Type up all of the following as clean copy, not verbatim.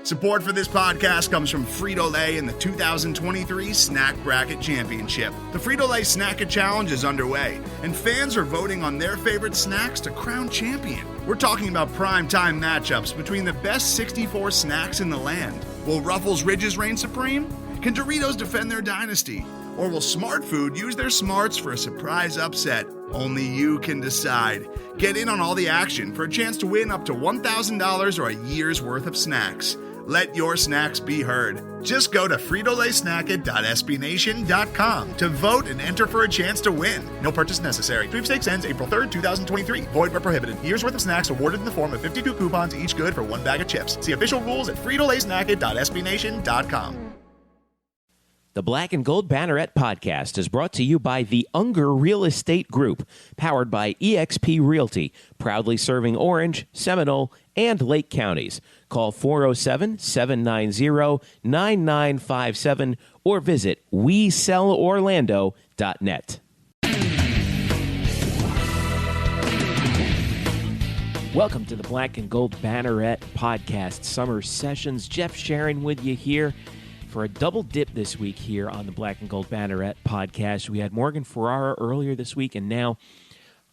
Support for this podcast comes from Frito-Lay in the 2023 Snack Bracket Championship. The Frito-Lay Snack-It Challenge is underway, and fans are voting on their favorite snacks to crown champion. We're talking about prime-time matchups between the best 64 snacks in the land. Will Ruffles Ridges reign supreme? Can Doritos defend their dynasty? Or will Smart Food use their smarts for a surprise upset? Only you can decide. Get in on all the action for a chance to win up to $1,000 or a year's worth of snacks. Let your snacks be heard. Just go to fritolaysnacket.sbnation.com to vote and enter for a chance to win. No purchase necessary. Sweepstakes ends April 3rd, 2023. Void where prohibited. Year's worth of snacks awarded in the form of 52 coupons, each good for one bag of chips. See official rules at fritolaysnacket.sbnation.com. The Black and Gold Banneret podcast is brought to you by the Unger Real Estate Group, powered by eXp Realty, proudly serving Orange, Seminole, and Lake counties. Call 407-790-9957 or visit WeSellOrlando.net. Welcome to the Black and Gold Banneret podcast summer sessions. Jeff Sharon with you here for a double dip this week here on the Black and Gold Banneret podcast. We had Morgan Ferrara earlier this week, and now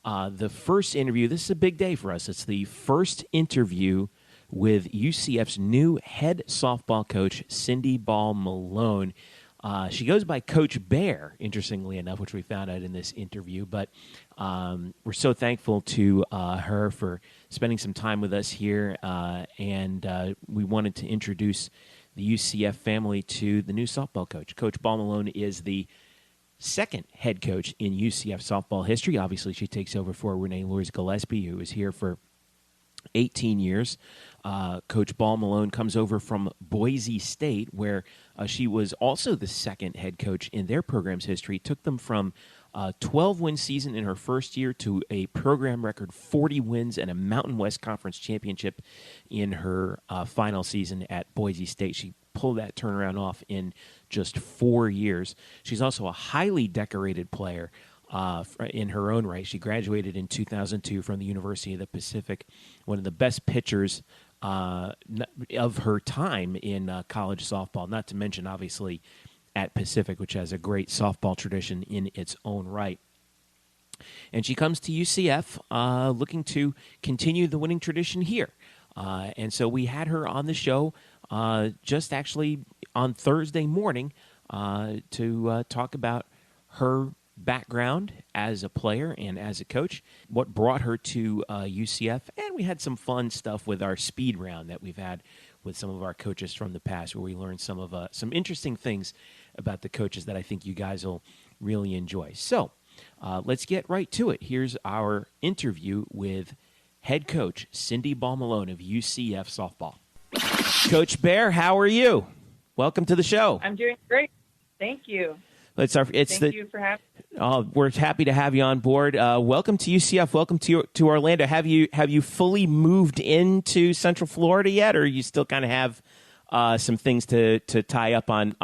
the first interview. This is a big day for us. It's the first interview with UCF's new head softball coach, Cindy Ball Malone. She goes by Coach Bear, interestingly enough, which we found out in this interview. But we're so thankful to her for spending some time with us here, and we wanted to introduce the UCF family to the new softball coach. Coach Ball Malone is the second head coach in UCF softball history. Obviously, she takes over for Renee Lourdes Gillespie, who was here for 18 years. Coach Ball Malone comes over from Boise State, where she was also the second head coach in their program's history. Took them from a 12-win season in her first year to a program record 40 wins and a Mountain West Conference championship in her final season at Boise State. She pulled that turnaround off in just 4 years. She's also a highly decorated player in her own right. She graduated in 2002 from the University of the Pacific, one of the best pitchers of her time in college softball, not to mention, obviously, at Pacific, which has a great softball tradition in its own right. And she comes to UCF looking to continue the winning tradition here. And so we had her on the show just actually on Thursday morning to talk about her background as a player and as a coach, what brought her to UCF, and we had some fun stuff with our speed round that we've had with some of our coaches from the past, where we learned some interesting things about the coaches that I think you guys will really enjoy. So let's get right to it. Here's our interview with head coach Cindy Ball Malone of UCF Softball. Coach Bear, how are you? Welcome to the show. I'm doing great. Thank you. Thank you for having me. We're happy to have you on board. Welcome to UCF. Welcome to Orlando. Have you fully moved into Central Florida yet, or you still kind of have some things to tie up on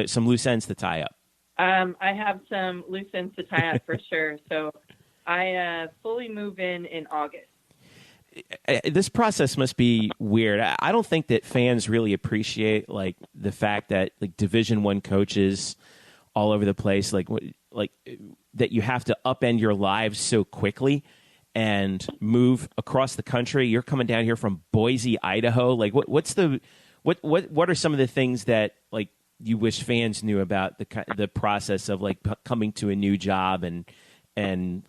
some loose ends to tie up? I have some loose ends to tie up for sure. So I fully move in August. This process must be weird. I don't think that fans really appreciate like the fact that like Division I coaches all over the place, like that you have to upend your lives so quickly and move across the country. You're coming down here from Boise, Idaho. Like, what are some of the things that like you wish fans knew about the process of like coming to a new job and in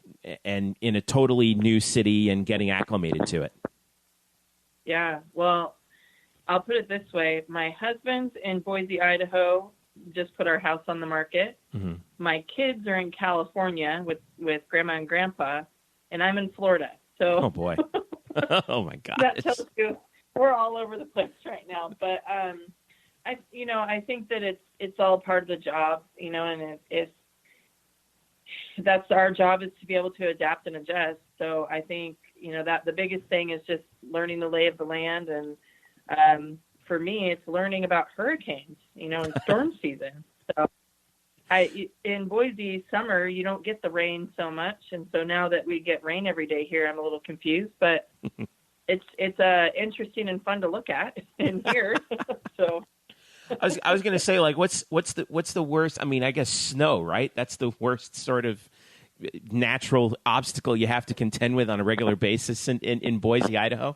a totally new city and getting acclimated to it? Yeah, well, I'll put it this way: my husband's in Boise, Idaho. Just put our house on the market. Mm-hmm. My kids are in California with grandma and grandpa, and I'm in Florida. So, oh boy, oh my God, that tells you we're all over the place right now. But I think that it's all part of the job, and it's that's our job, is to be able to adapt and adjust. So I think that the biggest thing is just learning the lay of the land, and for me, it's learning about hurricanes, and storm season. So in Boise, summer, you don't get the rain so much. And so now that we get rain every day here, I'm a little confused. But it's interesting and fun to look at and hear. So I was going to say, like, what's the worst? I mean, I guess snow, right? That's the worst sort of natural obstacle you have to contend with on a regular basis in Boise, Idaho.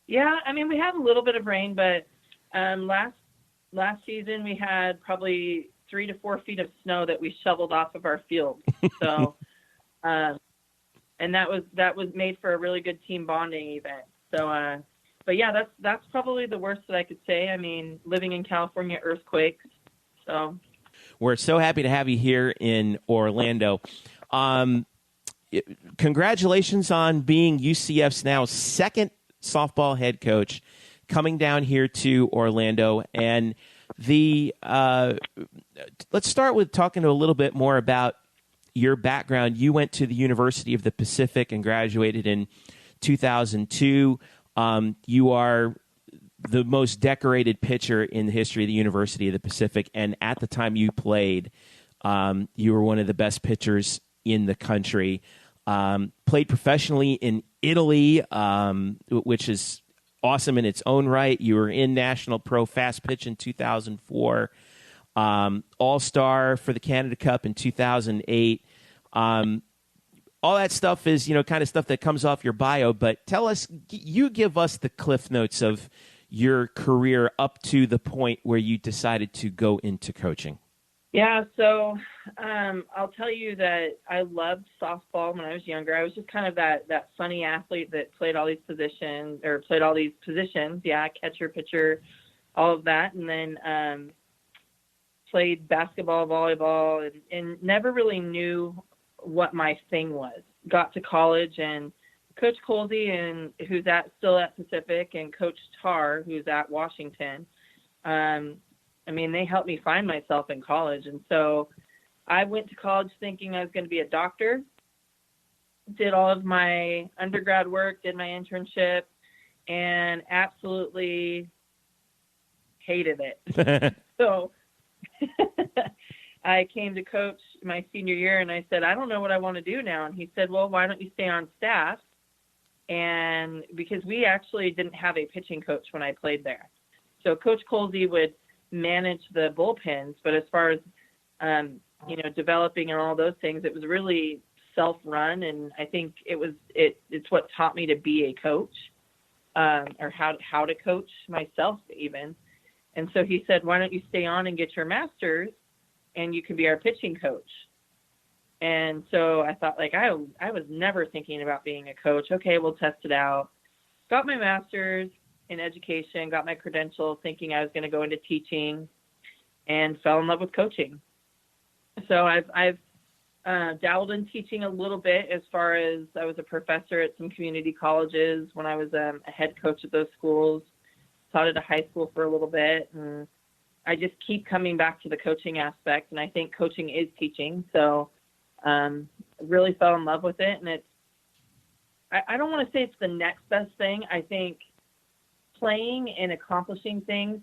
Yeah, I mean, we had a little bit of rain, but last season we had probably 3 to 4 feet of snow that we shoveled off of our field. So, and that was made for a really good team bonding event. So, but yeah, that's probably the worst that I could say. I mean, living in California, earthquakes. So, we're so happy to have you here in Orlando. Congratulations on being UCF's now second softball head coach, coming down here to Orlando. And let's start with talking a little bit more about your background. You went to the University of the Pacific and graduated in 2002. You are the most decorated pitcher in the history of the University of the Pacific, and at the time you played, you were one of the best pitchers in the country. Played professionally in Italy, which is awesome in its own right. You were in National Pro Fast Pitch in 2004, All-Star for the Canada Cup in 2008. All that stuff is, kind of stuff that comes off your bio, but give us the cliff notes of your career up to the point where you decided to go into coaching. Yeah, so I'll tell you that I loved softball when I was younger. I was just kind of that funny athlete that played all these positions. Yeah, catcher, pitcher, all of that. And then played basketball, volleyball, and never really knew what my thing was. Got to college, and Coach Colsey, who's still at Pacific, and Coach Tarr, who's at Washington, they helped me find myself in college. And so I went to college thinking I was going to be a doctor, did all of my undergrad work, did my internship, and absolutely hated it. So I came to coach my senior year, and I said, I don't know what I want to do now. And he said, well, why don't you stay on staff? And because we actually didn't have a pitching coach when I played there. So Coach Colsey would manage the bullpens, but as far as, developing and all those things, it was really self-run. And I think it's what taught me to be a coach, or how to coach myself even. And so he said, why don't you stay on and get your master's, and you can be our pitching coach. And so I thought, I was never thinking about being a coach. Okay, we'll test it out. Got my master's in education, got my credential, thinking I was going to go into teaching, and fell in love with coaching. So I've dabbled in teaching a little bit, as far as I was a professor at some community colleges when I was a head coach at those schools, taught at a high school for a little bit, and I just keep coming back to the coaching aspect, and I think coaching is teaching. So really fell in love with it, and I don't want to say it's the next best thing. I think playing and accomplishing things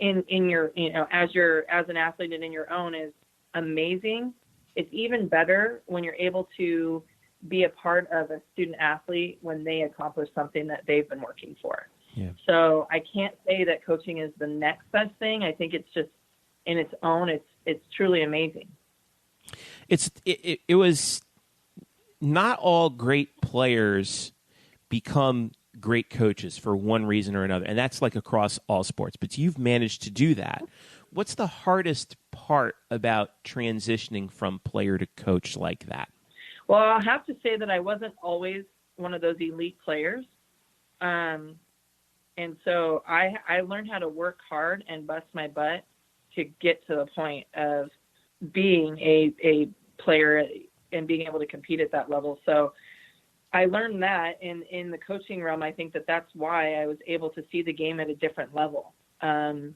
in your, as an athlete and in your own is amazing. It's even better when you're able to be a part of a student athlete when they accomplish something that they've been working for. Yeah. So I can't say that coaching is the next best thing. I think it's just in its own, it's truly amazing. It was not all great players become great coaches for one reason or another, and that's like across all sports, but you've managed to do that. What's the hardest part about transitioning from player to coach like that? Well, I'll have to say that I wasn't always one of those elite players. And so I learned how to work hard and bust my butt to get to the point of being a player and being able to compete at that level. So I learned that in the coaching realm. I think that's why I was able to see the game at a different level. And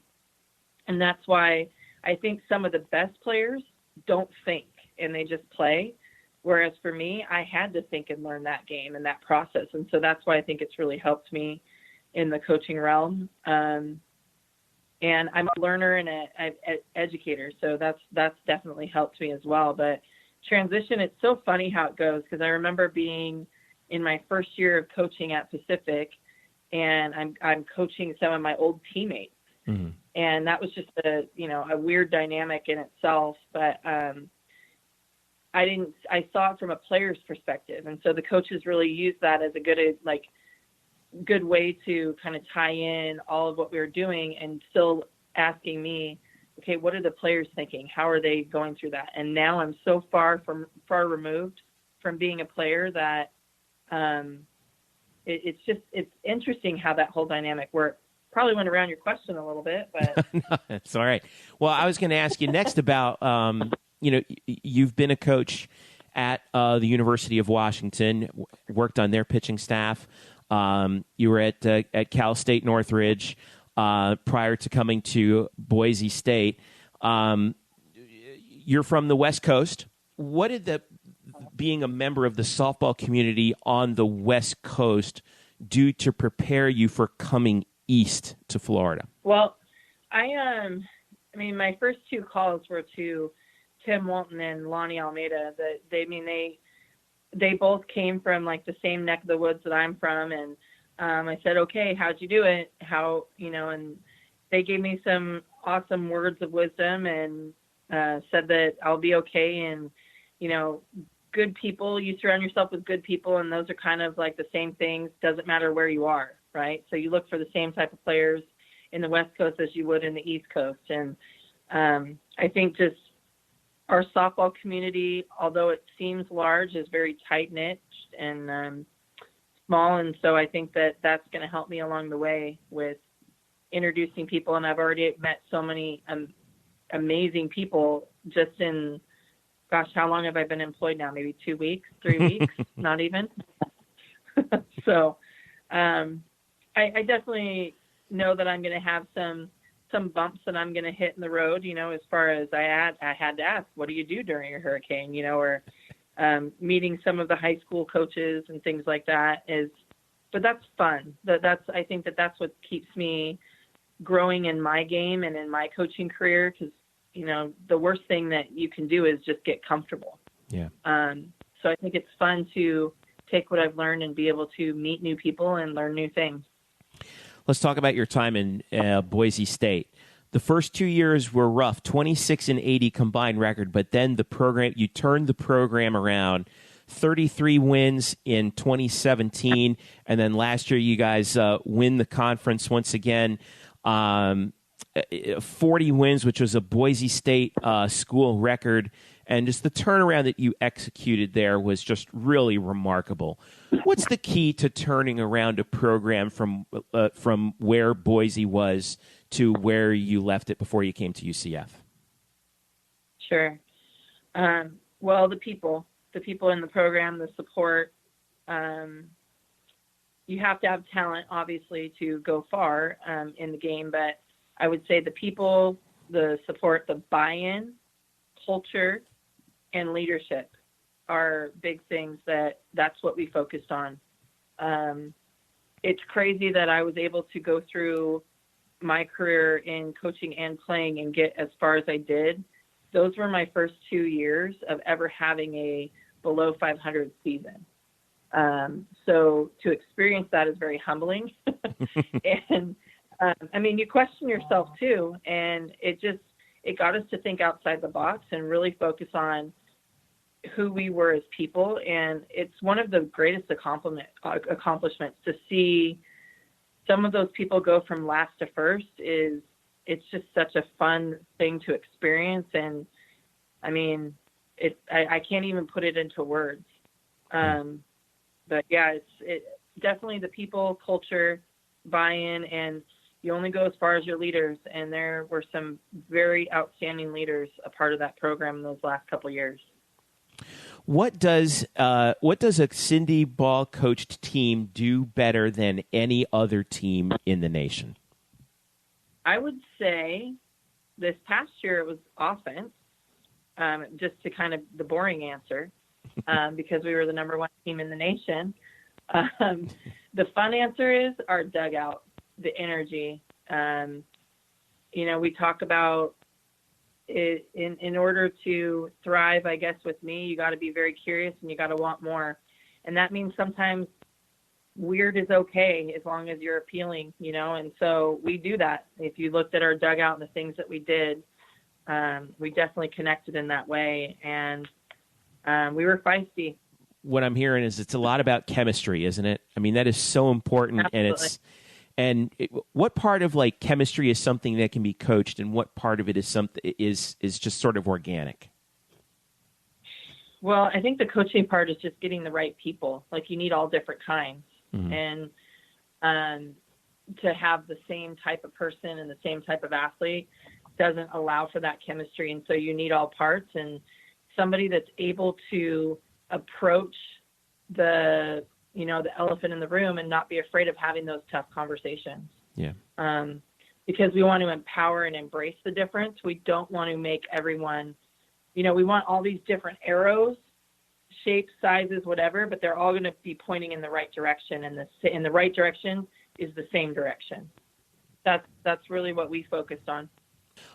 that's why I think some of the best players don't think and they just play. Whereas for me, I had to think and learn that game and that process. And so that's why I think it's really helped me in the coaching realm. And I'm a learner and an educator. So that's definitely helped me as well. But transition, it's so funny how it goes, because I remember being in my first year of coaching at Pacific, and I'm coaching some of my old teammates. Mm-hmm. And that was just a weird dynamic in itself, but I saw it from a player's perspective. And so the coaches really used that as a good way to kind of tie in all of what we were doing, and still asking me, okay, what are the players thinking? How are they going through that? And now I'm so far removed from being a player that it's interesting how that whole dynamic works. Probably went around your question a little bit, but no, it's all right. Well, I was going to ask you next about, you've been a coach at the University of Washington, worked on their pitching staff. You were at Cal State Northridge prior to coming to Boise State. You're from the West Coast. What did being a member of the softball community on the West Coast do to prepare you for coming east to Florida? Well, my first two calls were to Tim Walton and Lonnie Almeida. They both came from like the same neck of the woods that I'm from. And I said, okay, how'd you do it? And they gave me some awesome words of wisdom and said that I'll be okay. And, good people, you surround yourself with good people, and those are kind of like the same things. Doesn't matter where you are, right? So you look for the same type of players in the West Coast as you would in the East Coast. And I think just our softball community, although it seems large, is very tight-knit and small. And so I think that that's going to help me along the way with introducing people. And I've already met so many amazing people just in, gosh, how long have I been employed now? Maybe 2 weeks, 3 weeks, not even. So I definitely know that I'm going to have some bumps that I'm going to hit in the road, as far as I had to ask, what do you do during a hurricane, or meeting some of the high school coaches and things like that but that's fun. I think that's what keeps me growing in my game and in my coaching career. 'Cause, the worst thing that you can do is just get comfortable. Yeah. So I think it's fun to take what I've learned and be able to meet new people and learn new things. Let's talk about your time in Boise State. The first 2 years were rough, 26-80 combined record, but then you turned the program around, 33 wins in 2017, and then last year you guys win the conference once again. 40 wins, which was a Boise State school record, and just the turnaround that you executed there was just really remarkable. What's the key to turning around a program from where Boise was to where you left it before you came to UCF? Sure. Well, the people in the program, the support. You have to have talent, obviously, to go far in the game, but I would say the people, the support, the buy-in, culture, and leadership are big things that's what we focused on. It's crazy that I was able to go through my career in coaching and playing and get as far as I did. Those were my first 2 years of ever having a below 500 season. So to experience that is very humbling. And you question yourself too, and it got us to think outside the box and really focus on who we were as people. And it's one of the greatest accomplishments to see some of those people go from last to first. It's just such a fun thing to experience. And I can't even put it into words. But yeah, it's definitely the people, culture, buy-in, and you only go as far as your leaders. And there were some very outstanding leaders a part of that program in those last couple of years. What does a Cindy Ball coached team do better than any other team in the nation? I would say this past year it was offense, just to kind of the boring answer, because we were the number one team in the nation. The fun answer is our dugout, the energy. We talk about it, in order to thrive, I guess, with me, you got to be very curious and you got to want more. And that means sometimes weird is okay as long as you're appealing, and so we do that. If you looked at our dugout and the things that we did, we definitely connected in that way, and we were feisty. What I'm hearing is it's a lot about chemistry, isn't it? I mean, that is so important. Absolutely. What part of like chemistry is something that can be coached, and what part of it is something is just sort of organic? Well, I think the coaching part is just getting the right people. Like, you need all different kinds. Mm-hmm. And to have the same type of person and the same type of athlete doesn't allow for that chemistry. And so you need all parts, and somebody that's able to approach the elephant in the room and not be afraid of having those tough conversations. Yeah. Because we want to empower and embrace the difference. We don't want to make everyone, we want all these different arrows, shapes, sizes, whatever, but they're all going to be pointing in the right direction, and the right direction is the same direction. That's really what we focused on.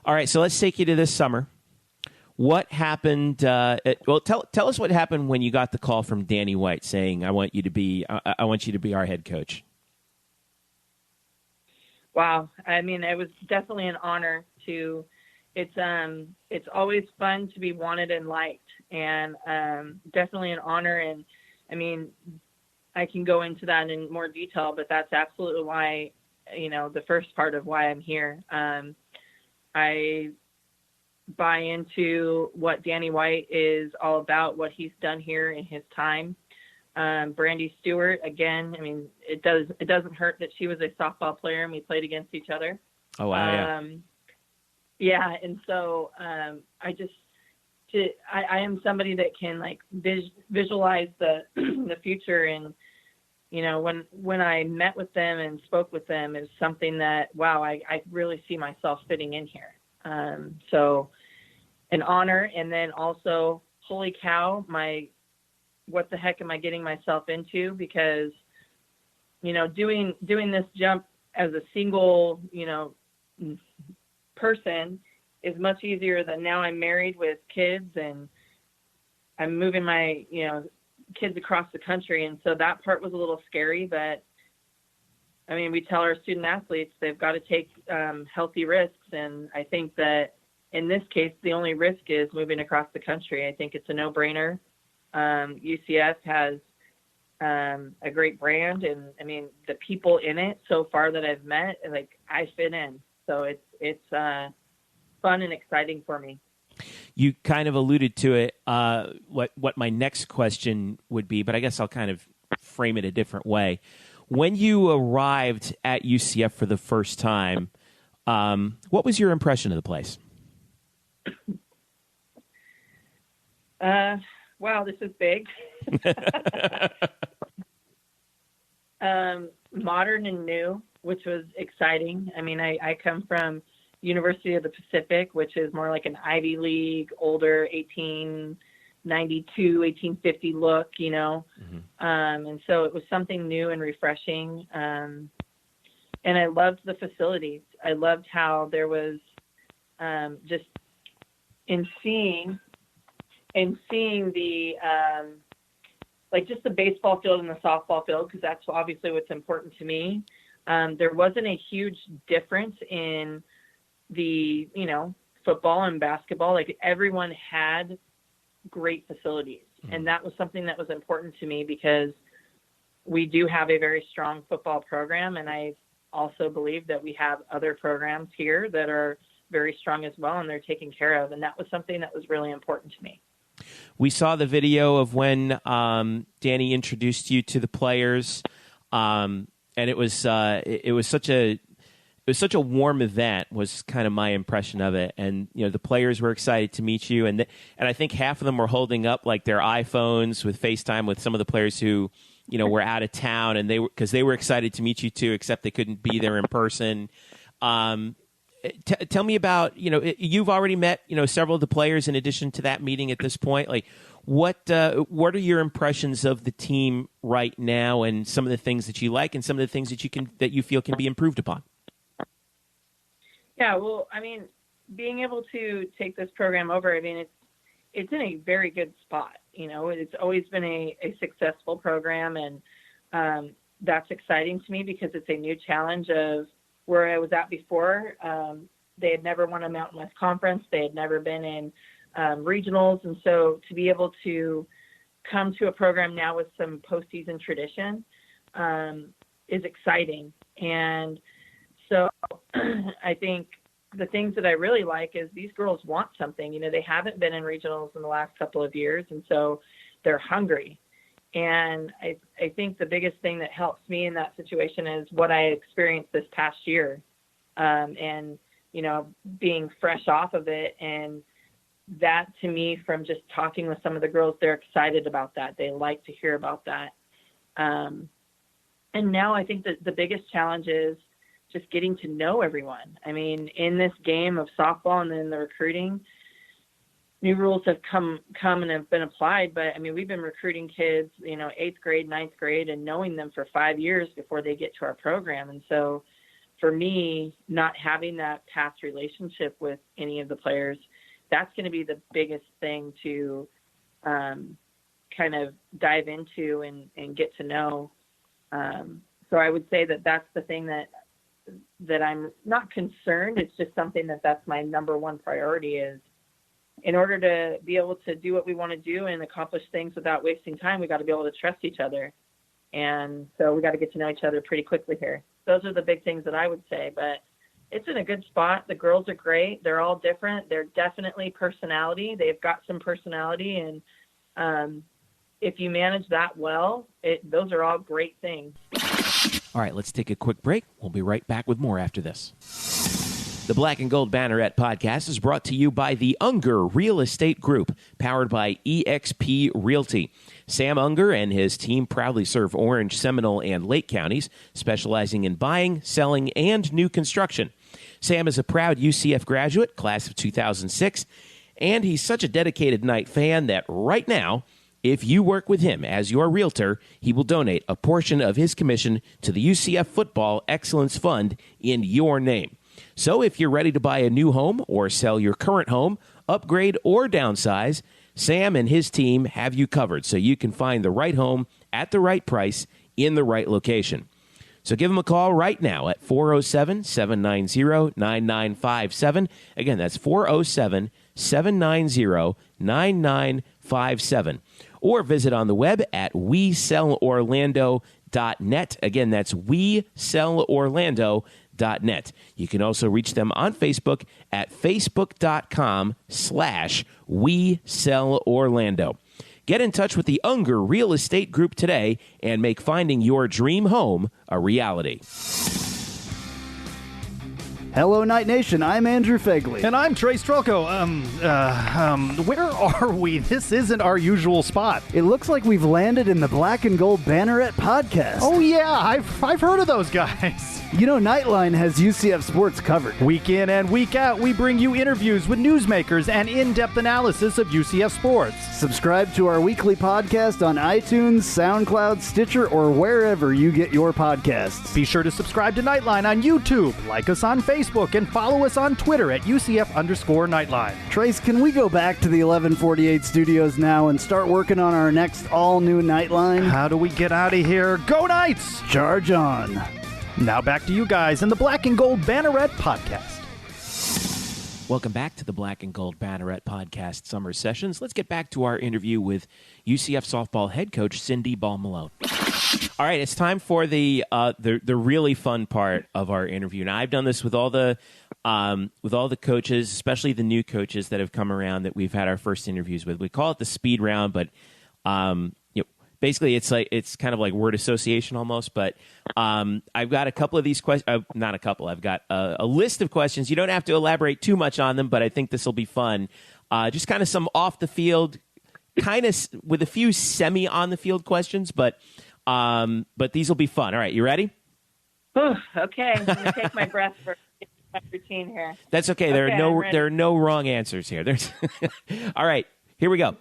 All right, so let's take you to this summer. What happened? Tell us what happened when you got the call from Danny White saying, "I want you to be our head coach." Wow, I mean, it was definitely an honor to. It's always fun to be wanted and liked, and definitely an honor. And I mean, I can go into that in more detail, but that's absolutely why, the first part of why I'm here. I buy into what Danny White is all about, what he's done here in his time. Brandy Stewart, again, I mean, it doesn't hurt that she was a softball player and we played against each other. Oh, wow. Yeah. And so I am somebody that can like visualize the the future. And, when I met with them and spoke with them, is something that, wow, I really see myself fitting in here. So an honor. And then also, holy cow, what the heck am I getting myself into? Because, doing this jump as a single, person is much easier than now I'm married with kids and I'm moving my, kids across the country. And so that part was a little scary, but I mean, we tell our student athletes they've got to take healthy risks. And I think that in this case, the only risk is moving across the country. I think it's a no-brainer. UCF has a great brand, and I mean, the people in it so far that I've met, like, I fit in. So it's fun and exciting for me. You kind of alluded to it, what my next question would be, but I guess I'll kind of frame it a different way. When you arrived at UCF for the first time, what was your impression of the place? Wow, this is big. Modern and new, which was exciting. I mean, I come from University of the Pacific, which is more like an Ivy League, older 1892, 1850 look, Mm-hmm. And so it was something new and refreshing. And I loved the facilities. I loved how there was just in seeing the like just the baseball field and the softball field, because that's obviously what's important to me. There wasn't a huge difference in the, football and basketball. Like, everyone had great facilities. Mm-hmm. And that was something that was important to me because we do have a very strong football program. And I also believe that we have other programs here that are very strong as well, and they're taken care of. And that was something that was really important to me. We saw the video of when Danny introduced you to the players, and it was such a warm event. Was kind of my impression of it. And the players were excited to meet you, and I think half of them were holding up like their iPhones with FaceTime with some of the players who were out of town, and because they were excited to meet you too, except they couldn't be there in person. Tell me about, you've already met, several of the players in addition to that meeting at this point. Like, what are your impressions of the team right now, and some of the things that you like and some of the things that you feel can be improved upon? Yeah, well, I mean, being able to take this program over, I mean, it's in a very good spot. You know, it's always been a successful program, and that's exciting to me because it's a new challenge of where I was at before. They had never won a Mountain West Conference. They had never been in regionals. And so to be able to come to a program now with some postseason tradition is exciting. And so I think the things that I really like is these girls want something. You know, they haven't been in regionals in the last couple of years, and so they're hungry. And I think the biggest thing that helps me in that situation is what I experienced this past year, and, you know, being fresh off of it. And that, to me, from just talking with some of the girls, they're excited about that. They like to hear about that. And now I think that the biggest challenge is just getting to know everyone. I mean, in this game of softball and then the recruiting, new rules have come and have been applied. But I mean, we've been recruiting kids, you know, 8th grade, 9th grade, and knowing them for 5 years before they get to our program. And so for me, not having that past relationship with any of the players, that's going to be the biggest thing to kind of dive into and get to know. So I would say that that's the thing that I'm not concerned. It's just something that's my number one priority is, in order to be able to do what we want to do and accomplish things without wasting time, we got to be able to trust each other. And so we got to get to know each other pretty quickly here. Those are the big things that I would say, but it's in a good spot. The girls are great. They're all different. They're definitely personality. They've got some personality. And if you manage that well, those are all great things. All right, let's take a quick break. We'll be right back with more after this. The Black and Gold Banneret podcast is brought to you by the Unger Real Estate Group, powered by eXp Realty. Sam Unger and his team proudly serve Orange, Seminole, and Lake counties, specializing in buying, selling, and new construction. Sam is a proud UCF graduate, class of 2006, and he's such a dedicated Knight fan that right now, if you work with him as your realtor, he will donate a portion of his commission to the UCF Football Excellence Fund in your name. So if you're ready to buy a new home or sell your current home, upgrade or downsize, Sam and his team have you covered so you can find the right home at the right price in the right location. So give him a call right now at 407-790-9957. Again, that's 407-790-9957. Or visit on the web at WeSellOrlando.net. Again, that's WeSellOrlando.net. You can also reach them on Facebook at facebook.com/WeSellOrlando. Get in touch with the Unger Real Estate Group today and make finding your dream home a reality. Hello, Knight Nation. I'm Andrew Fegley. And I'm Trey Strelko. Where are we? This isn't our usual spot. It looks like we've landed in the Black and Gold Banneret podcast. Oh, yeah. I've heard of those guys. You know, Nightline has UCF sports covered. Week in and week out, we bring you interviews with newsmakers and in-depth analysis of UCF sports. Subscribe to our weekly podcast on iTunes, SoundCloud, Stitcher, or wherever you get your podcasts. Be sure to subscribe to Nightline on YouTube, like us on Facebook, and follow us on Twitter at UCF_Nightline. Trace, can we go back to the 1148 studios now and start working on our next all-new Nightline? How do we get out of here? Go Knights! Charge on. Now back to you guys in the Black and Gold Banneret podcast. Welcome back to the Black and Gold Banneret podcast summer sessions. Let's get back to our interview with UCF softball head coach Cindy Ball Malone. All right, it's time for the really fun part of our interview. Now, I've done this with all the coaches, especially the new coaches that have come around that we've had our first interviews with. We call it the speed round, but basically, it's kind of like word association almost, but I've got a couple of these questions. Not a couple. I've got a list of questions. You don't have to elaborate too much on them, but I think this will be fun. Just kind of some off the field, kind of with a few semi on the field questions, but these will be fun. All right, you ready? Ooh, okay, I'm gonna take my breath for my routine here. That's okay. There are no wrong answers here. There's all right. Here we go.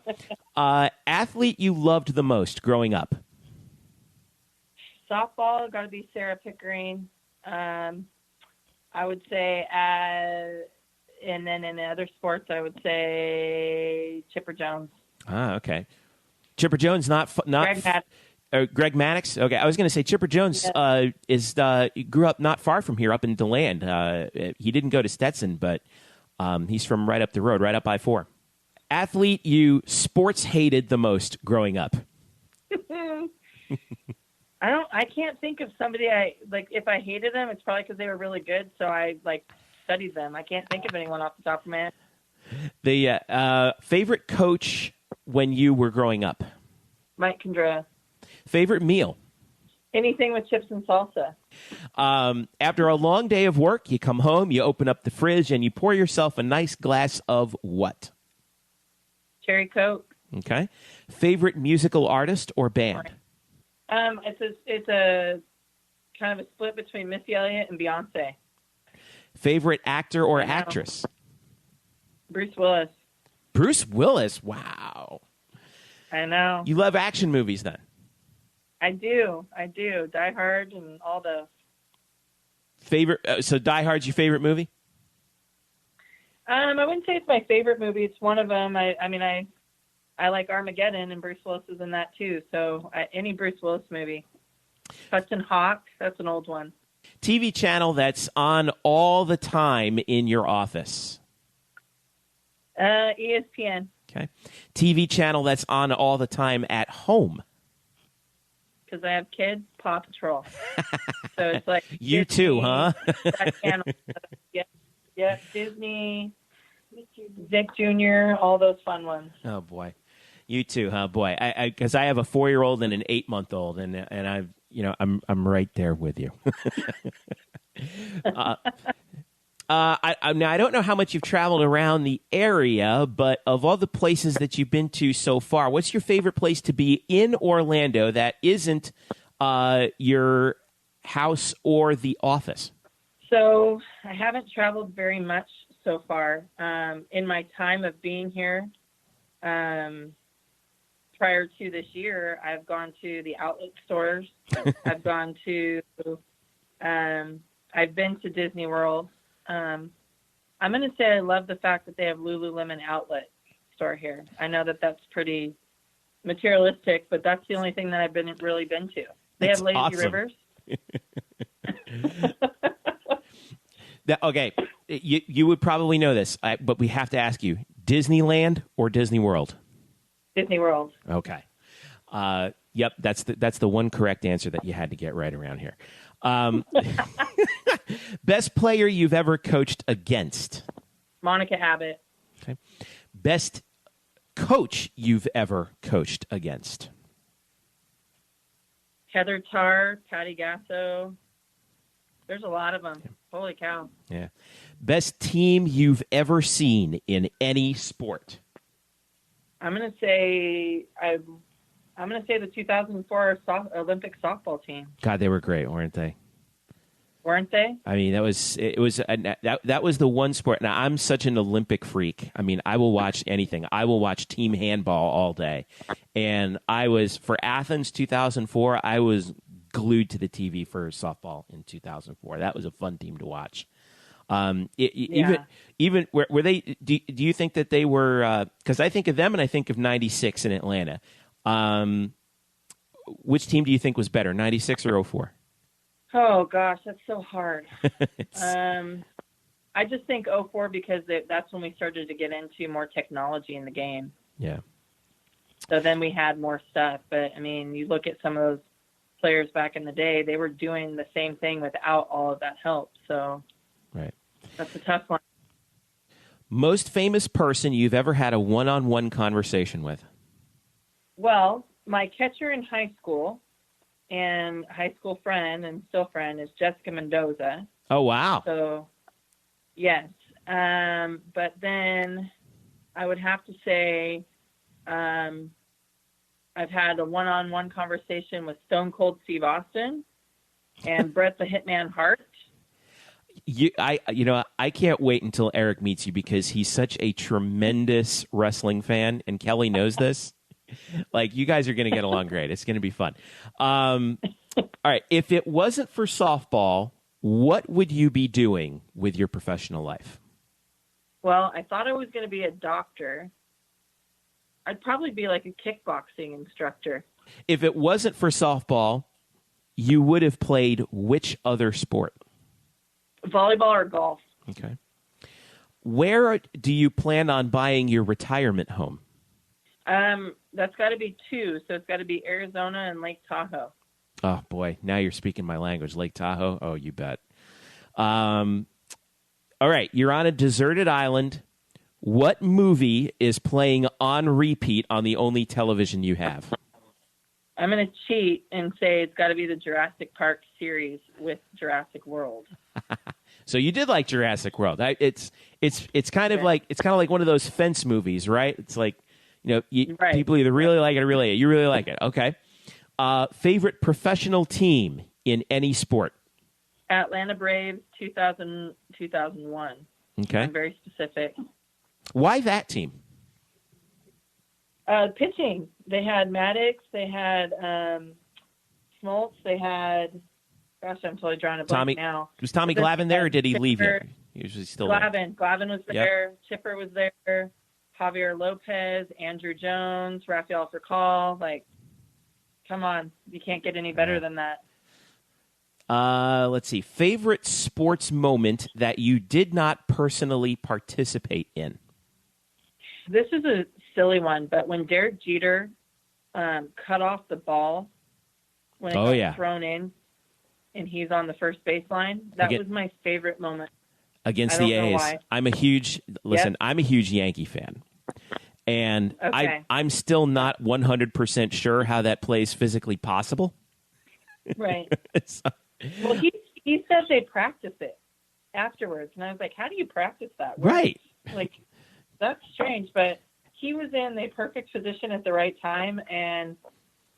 Athlete you loved the most growing up? Softball, got to be Sarah Pickering. I would say and then in the other sports, I would say Chipper Jones. Ah, okay. Chipper Jones, Greg Maddox. Okay, I was going to say Chipper Jones grew up not far from here, up in DeLand. He didn't go to Stetson, but he's from right up the road, right up I-4. Athlete you sports hated the most growing up? I can't think of somebody I like. If I hated them, it's probably because they were really good, so I studied them. I can't think of anyone off the top of my head. The favorite coach when you were growing up? Mike Condrea. Favorite meal? Anything with chips and salsa. After a long day of work, you come home, you open up the fridge, and you pour yourself a nice glass of what? Cherry Coke. Okay. Favorite musical artist or band? It's a kind of a split between Missy Elliott and Beyonce. Favorite actor or actress? Bruce Willis. Bruce Willis. Wow. I know. You love action movies then? I do. Die Hard and all those. Favorite. So Die Hard's your favorite movie? I wouldn't say it's my favorite movie. It's one of them. I like Armageddon, and Bruce Willis is in that too. So any Bruce Willis movie. Hudson Hawk, that's an old one. TV channel that's on all the time in your office? ESPN. Okay. TV channel that's on all the time at home? Because I have kids, Paw Patrol. So it's like you Disney, too, huh? That channel. Yeah, Disney, Nick Jr., all those fun ones. Oh boy, you too, huh? Boy, because I have a 4-year-old and an 8-month-old, and I'm right there with you. Now I don't know how much you've traveled around the area, but of all the places that you've been to so far, what's your favorite place to be in Orlando that isn't your house or the office? So I haven't traveled very much so far. In my time of being here, prior to this year, I've gone to the outlet stores. I've been to Disney World. I'm going to say I love the fact that they have Lululemon outlet store here. I know that that's pretty materialistic, but that's the only thing that I've really been to. They That's have Lazy awesome. Rivers. Okay, you would probably know this, but we have to ask you, Disneyland or Disney World? Disney World. Okay. Yep, that's the one correct answer that you had to get right around here. Best player you've ever coached against? Monica Abbott. Okay. Best coach you've ever coached against? Heather Tarr, Patty Gasso. There's a lot of them. Holy cow. Yeah. Best team you've ever seen in any sport? I'm going to say the 2004 Olympic softball team. God, they were great, weren't they? Weren't they? I mean, that was the one sport. Now, I'm such an Olympic freak. I mean, I will watch anything. I will watch team handball all day. And for Athens 2004, I was glued to the TV for softball in 2004. That was a fun team to watch. Even were they? Do you think that they were? Because I think of them and I think of '96 in Atlanta. Which team do you think was better, '96 or '04? Oh gosh, that's so hard. I just think '04 because that's when we started to get into more technology in the game. Yeah. So then we had more stuff. But I mean, you look at some of those players back in the day; they were doing the same thing without all of that help. So. Right. That's a tough one. Most famous person you've ever had a one-on-one conversation with? Well, my catcher in high school and high school friend and still friend is Jessica Mendoza. Oh, wow. So, yes. But then I would have to say I've had a one-on-one conversation with Stone Cold Steve Austin and Bret the Hitman Hart. I can't wait until Eric meets you because he's such a tremendous wrestling fan, and Kelly knows this. Like, you guys are going to get along great. It's going to be fun. All right. If it wasn't for softball, what would you be doing with your professional life? Well, I thought I was going to be a doctor. I'd probably be like a kickboxing instructor. If it wasn't for softball, you would have played which other sport? Volleyball or golf. Okay. Where do you plan on buying your retirement home? That's got to be two. So it's got to be Arizona and Lake Tahoe. Oh, boy. Now you're speaking my language. Lake Tahoe? Oh, you bet. All right. You're on a deserted island. What movie is playing on repeat on the only television you have? I'm going to cheat and say it's got to be the Jurassic Park series with Jurassic World. So you did like Jurassic World. It's kind of like one of those fence movies, right? It's like, Right. people either really like it or really you really like it. Okay. Favorite professional team in any sport? Atlanta Braves 2001. Okay. I'm very specific. Why that team? Pitching. They had Maddox. They had Smoltz. They had. Gosh, I'm totally drawing a blank now. Was Tommy Glavine there, or did he leave you? Chipper, He was still there. Glavine was there. Yep. Chipper was there. Javier Lopez, Andrew Jones, Rafael Furcal. Like, come on, you can't get any better than that. Let's see. Favorite sports moment that you did not personally participate in? This is a silly one, but when Derek Jeter cut off the ball when it got thrown in, and he's on the first baseline, that was my favorite moment. Against the A's. I'm a huge Yankee fan. And I'm still not 100% sure how that play is physically possible. Right. Well, he said they practice it afterwards. And I was like, how do you practice that? Right. Like, that's strange. But he was in the perfect position at the right time. And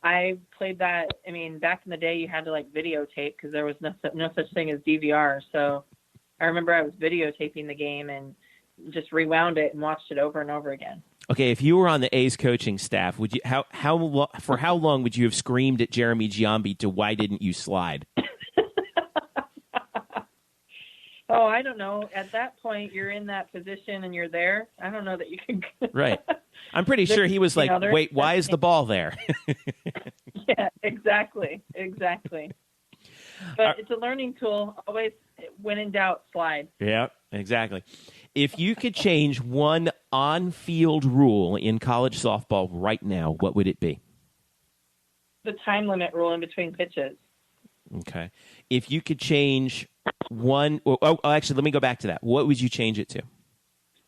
I played that. I mean, back in the day, you had to like videotape because there was no such thing as DVR. So I remember I was videotaping the game and just rewound it and watched it over and over again. Okay, if you were on the A's coaching staff, would you for how long would you have screamed at Jeremy Giambi to why didn't you slide? Oh, I don't know. At that point, you're in that position and you're there. I don't know that you can. Right. I'm pretty sure he was like, wait, why is the ball there? Yeah, exactly. But it's a learning tool. Always, when in doubt, slide. Yeah, exactly. If you could change one on-field rule in college softball right now, what would it be? The time limit rule in between pitches. Okay. If you could change one, actually, let me go back to that. What would you change it to?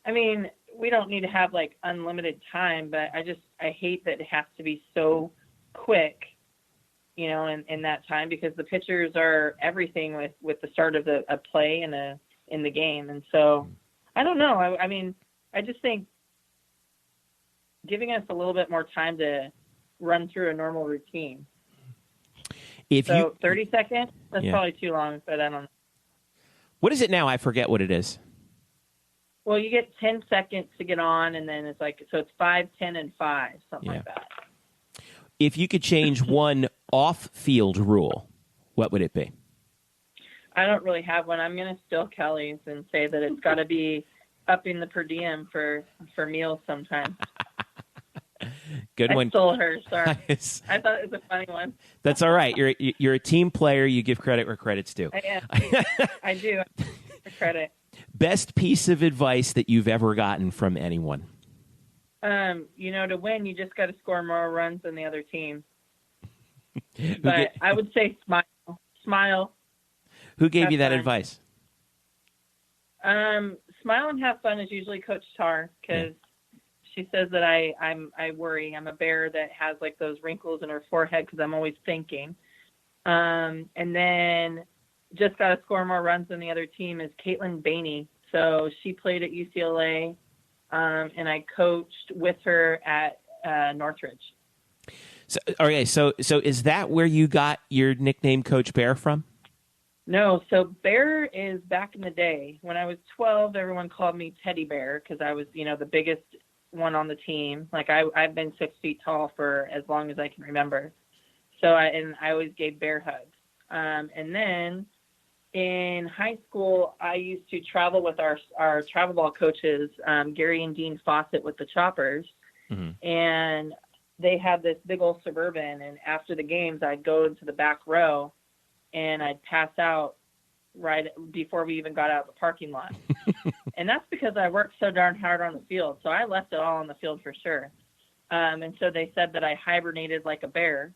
I mean, we don't need to have like unlimited time, but I hate that it has to be so quick, in that time, because the pitchers are everything with the start of a play in the game. And so I don't know. I mean, I just think giving us a little bit more time to run through a normal routine. 30 seconds, that's probably too long, but I don't know. What is it now? I forget what it is. Well, you get 10 seconds to get on, and then it's like, so it's 5, 10, and 5, something like that. If you could change one off-field rule, what would it be? I don't really have one. I'm going to steal Kelly's and say that it's got to be upping the per diem for meals sometime. Good one. I stole her. Sorry. I thought it was a funny one. That's all right. You're a team player. You give credit where credit's due. I am. I do. For credit. Best piece of advice that you've ever gotten from anyone? To win, you just got to score more runs than the other team. But I would say smile. Who gave you that advice? Smile and have fun is usually Coach Tar, because she says that I worry. I'm a bear that has like those wrinkles in her forehead because I'm always thinking. And then just got to score more runs than the other team is Caitlin Bainey. So she played at UCLA, and I coached with her at Northridge. So is that where you got your nickname Coach Bear from? No, so Bear is back in the day. When I was 12, everyone called me Teddy Bear because I was, the biggest one on the team. Like I've been 6 feet tall for as long as I can remember. So I always gave bear hugs. And then in high school, I used to travel with our travel ball coaches, Gary and Dean Fawcett with the Choppers. Mm-hmm. And they had this big old Suburban. And after the games, I'd go into the back row and I'd pass out right before we even got out of the parking lot. And that's because I worked so darn hard on the field. So I left it all on the field for sure. And so they said that I hibernated like a bear.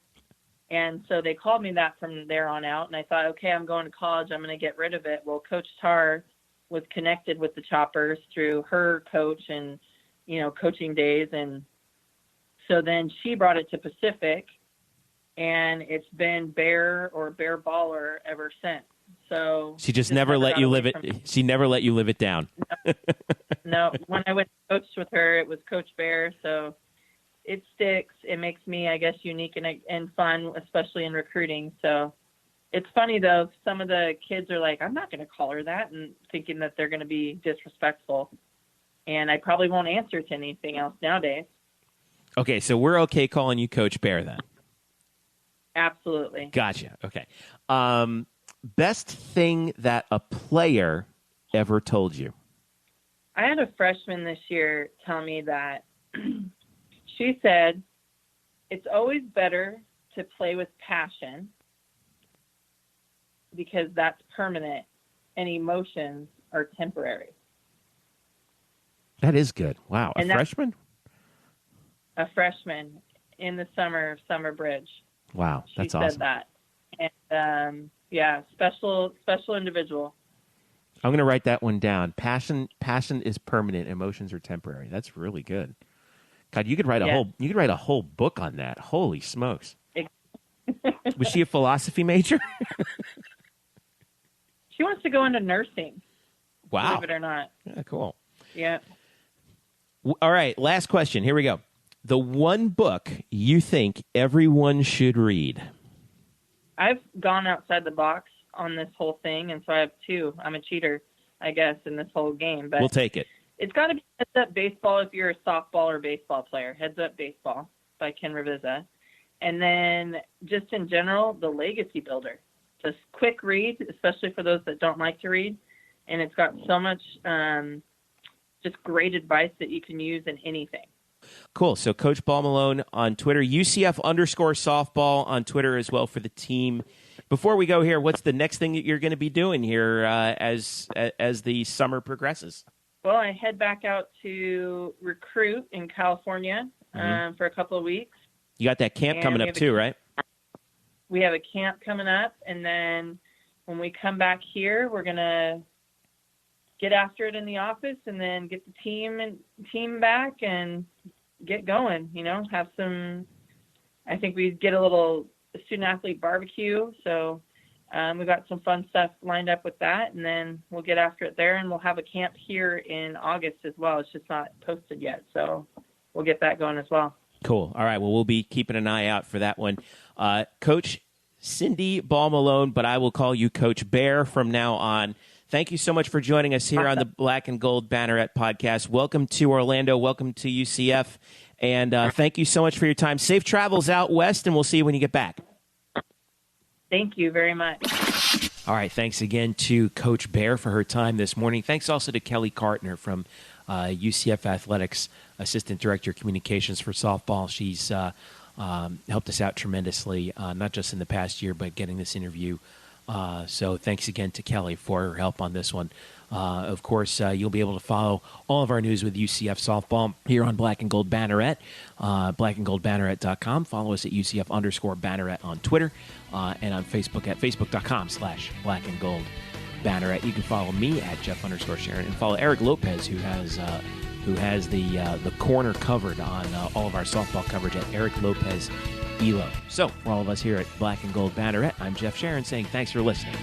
And so they called me that from there on out. And I thought, okay, I'm going to college. I'm going to get rid of it. Well, Coach Tarr was connected with the Choppers through her coach and, coaching days. And so then she brought it to Pacific, and it's been bear or bear baller ever since. So she just never let you live it. She never let you live it down. No, when I went to coach with her, it was Coach Bear. So it sticks. It makes me, I guess, unique and fun, especially in recruiting. So it's funny, though. Some of the kids are like, I'm not going to call her that, and thinking that they're going to be disrespectful. And I probably won't answer to anything else nowadays. Okay, so we're okay calling you Coach Bear then? Absolutely. Gotcha. Okay. Best thing that a player ever told you? I had a freshman this year tell me that she said, it's always better to play with passion because that's permanent and emotions are temporary. That is good. Wow. A freshman? A freshman in the summer of Summer Bridge. Wow. That's awesome. She said that. And, special individual. I'm going to write that one down. Passion is permanent. Emotions are temporary. That's really good. God, you could write a whole book on that. Holy smokes. Was she a philosophy major? She wants to go into nursing. Wow. Believe it or not. Yeah, cool. Yeah. All right, last question. Here we go. The one book you think everyone should read. I've gone outside the box on this whole thing, and so I have two. I'm a cheater, I guess, in this whole game. But we'll take it. It's got to be Heads Up Baseball if you're a softball or baseball player. Heads Up Baseball by Ken Revisa. And then just in general, The Legacy Builder. Just quick read, especially for those that don't like to read. And it's got so much just great advice that you can use in anything. Cool. So Coach Ball Malone on Twitter, UCF_softball on Twitter as well for the team. Before we go here, what's the next thing that you're going to be doing here as the summer progresses? Well, I head back out to recruit in California for a couple of weeks. You got that camp coming up too, right? We have a camp coming up, and then when we come back here, we're going to get after it in the office and then get the team back and get going, have some, I think we get a little student-athlete barbecue. So we got some fun stuff lined up with that, and then we'll get after it there, and we'll have a camp here in August as well. It's just not posted yet, so we'll get that going as well. Cool. All right. Well, we'll be keeping an eye out for that one. Coach Cindy Ball Malone, but I will call you Coach Bear from now on. Thank you so much for joining us here on the Black and Gold Banneret podcast. Welcome to Orlando. Welcome to UCF. And thank you so much for your time. Safe travels out west, and we'll see you when you get back. Thank you very much. All right. Thanks again to Coach Bear for her time this morning. Thanks also to Kelly Cartner from UCF Athletics, Assistant Director of Communications for Softball. She's helped us out tremendously, not just in the past year, but getting this interview. So thanks again to Kelly for her help on this one. Of course, you'll be able to follow all of our news with UCF Softball here on Black and Gold Banneret, blackandgoldbanneret.com. Follow us at UCF_Banneret on Twitter and on Facebook at facebook.com/blackandgoldbanneret. You can follow me at Jeff_Sharon and follow Eric Lopez, who has the corner covered on all of our softball coverage at Eric Lopez Elo. So, for all of us here at Black and Gold Banneret, I'm Jeff Sharon saying thanks for listening.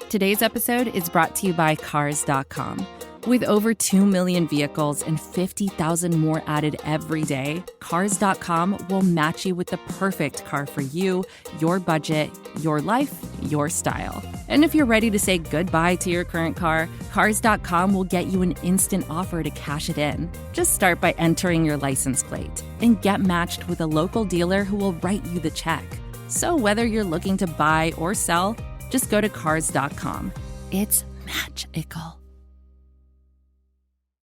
Today's episode is brought to you by Cars.com. With over 2 million vehicles and 50,000 more added every day, Cars.com will match you with the perfect car for you, your budget, your life, your style. And if you're ready to say goodbye to your current car, Cars.com will get you an instant offer to cash it in. Just start by entering your license plate and get matched with a local dealer who will write you the check. So whether you're looking to buy or sell, just go to Cars.com. It's magical.